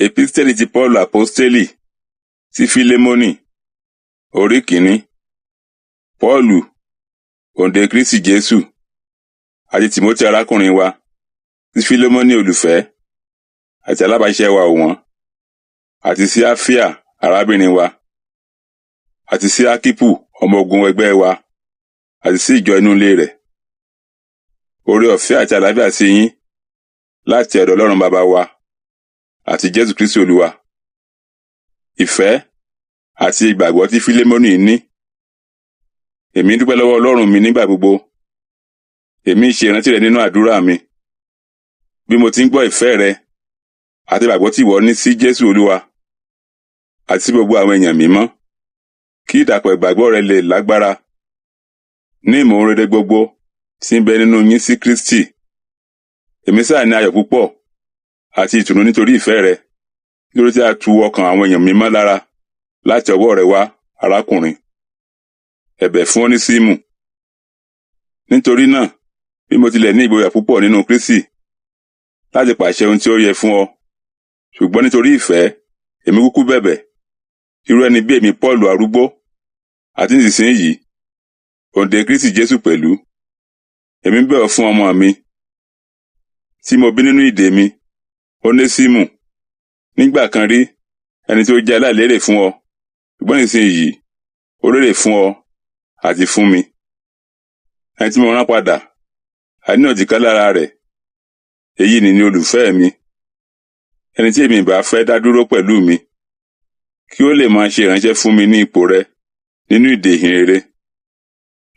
Epistẹ́lì ti Paulu Aposteli sí Fílémónì, orí kìíní. Paulu, òǹdè Kristi Jésù, àti Tìmótì arákùnrin wa, sí Fílémónì olùfẹ́, àti alábàáṣiṣẹ́ wa ọ̀wọ́n, àti sí Áfíà arábìnrin wa, àti sí Ákípù ọmọ ogun ẹgbẹ́ wa, àti sí ìjọ inú ilé rẹ̀. Oore ọ̀fẹ́ àti àlàáfíà sí yín láti ọ̀dọ̀ Ọlọ́run Baba wa àti Jésù Kristi Olúwa. Ìfẹ́ àti ìgbàgbọ́ tí Fílémónì ní. Èmi dúpẹ́ lọ́wọ́ Ọlọ́run mi nígbà gbogbo. Èmi ṣe ìrántí rẹ̀ nínú àdúrà mi. Bí mo ti ń gbọ́ ìfẹ́ rẹ àti ìgbàgbọ́ tí ìwọ ní sí Jésù Olúwa àti sí gbogbo àwọn èèyàn mímọ́, kí ìdàpọ̀ ìgbàgbọ́ rẹ lè lágbára ní ìmọ̀ ohun rere gbogbo tí ń bẹ nínú yín sí Kristi. Èmi sáà ní ayọ̀ púpọ̀ àti ìtùnú nítorí ìfẹ́ rẹ, nítorí tí a tu ọkàn àwọn èèyàn mímọ́ lára láti ọwọ́ rẹ wá, arákùnrin. Ẹ̀bẹ̀ fún Onísímù. Nítorí náà, bí mo tilẹ̀ ní ìgboyà púpọ̀ nínú Kristi láti pàṣẹ ohun tí ó yẹ fún ọ, ṣùgbọ́n nítorí ìfẹ́, èmi kúkú bẹ̀bẹ̀, irú ẹni bí èmi Paulu arúgbó, àti nísinsìnyí, òǹdè Kristi Jésù pẹ̀lú. Èmi ń bẹ̀ ọ́ fún ọmọ mi, tí mo bí nínú ìdè mi, Onísímù, nígbà kan rí ẹni tí ó jẹ́ aláìlérè fún ọ, ṣùgbọ́n nísinsìnyí, ó lérè fún ọ àti fún mi. Ẹni tí mo rán padà, àníyànjìká lára rẹ̀, èyí ni olùfẹ́ mi, ẹni tí èmi bá fẹ́ dá dúró pẹ̀lú mi, kí ó lè máa ṣe ìránṣẹ́ fún mi ní ipò rẹ nínú ìdè ìhìnrere.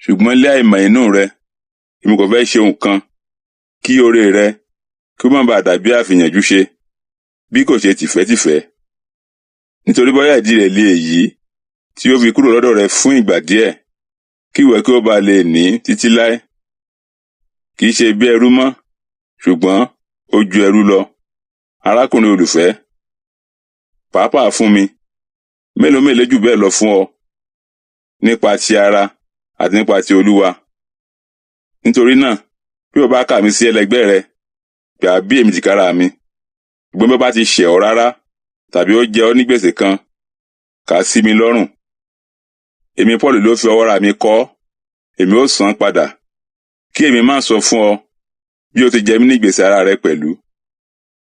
Ṣùgbọ́n lé àìmọ̀ inú rẹ, èmi kò fẹ́ ṣe ohun kan, kí oore rẹ kí ó má bàa dàbí àfìyànjú ṣe, bí kò ṣe tìfẹ́tìfẹ́. Nítorí bóyá ìdí rẹ̀ lé èyí tí ó fi kúrò lọ́dọ̀ rẹ fún ìgbà díẹ̀, kí ìwọ kí ó bá lè ní títí láé. Kì í ṣe bí ẹrú mọ́, ṣùgbọ́n ó ju ẹrú lọ. Arákùnrin olùfẹ́, pàápàá fún mi, mélòó jù bẹ́ẹ̀ lọ fún ọ, nípa ti ara àti nípa ti Olúwa. Nítorí náà, bí o bá kà mí sí ẹlẹgbẹ́ rẹ, gbà bí èmi tìkára mi. Ṣùgbọ́n bí ó bá ti ṣẹ̀ ọ́ rárá, tàbí ó jẹ ọ́ ní gbèsè kan, kà á sí mi lọ́rùn. Èmi Paulu ló fi ọwọ́ ra mi kọ ọ́, èmi ó san án padà, kí èmi má sọ fún ọ bí ó ti jẹ mí ní gbèsè ara rẹ pẹ̀lú.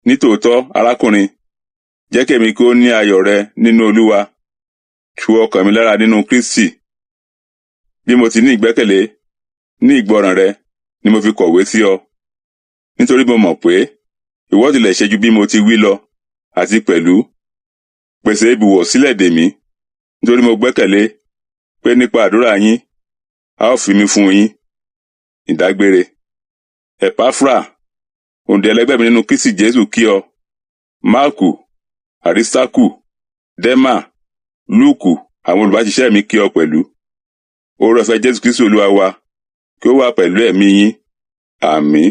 Nítòótọ́, arákùnrin, jẹ́ kí èmi kí ó ní ayọ̀ rẹ nínú Olúwa, tu ọkàn mi lára nínú Kristi. Bí mo ti ní ìgbẹ́kẹ̀lé ní ìgbọràn rẹ ni mo fi kọ̀wé sí ọ, nítorí mo mọ̀ pé ìwọ tilẹ̀ ṣe ju bí mo ti wí lọ, àti pẹ̀lú pèsè ibùwọ̀ sílẹ̀ dè mí, nítorí mo gbẹ́kẹ̀lé pé nípa àdúrà yín a ó fi mí fún yín. Ìdágbére. Ẹ̀páfrà, òǹdè ẹlẹgbẹ́ mi nínú Kristi Jésù kí ọ. Máàkù, Àrístákù, Dẹ́mà, Lúùkù, àwọn olùbáṣiṣẹ́ mi kí ọ pẹ̀lú. Oore ọ̀fẹ́ Jésù Kristi Olúwa wa kí ó wà pẹ̀lú ẹ̀mí yín. Àmín.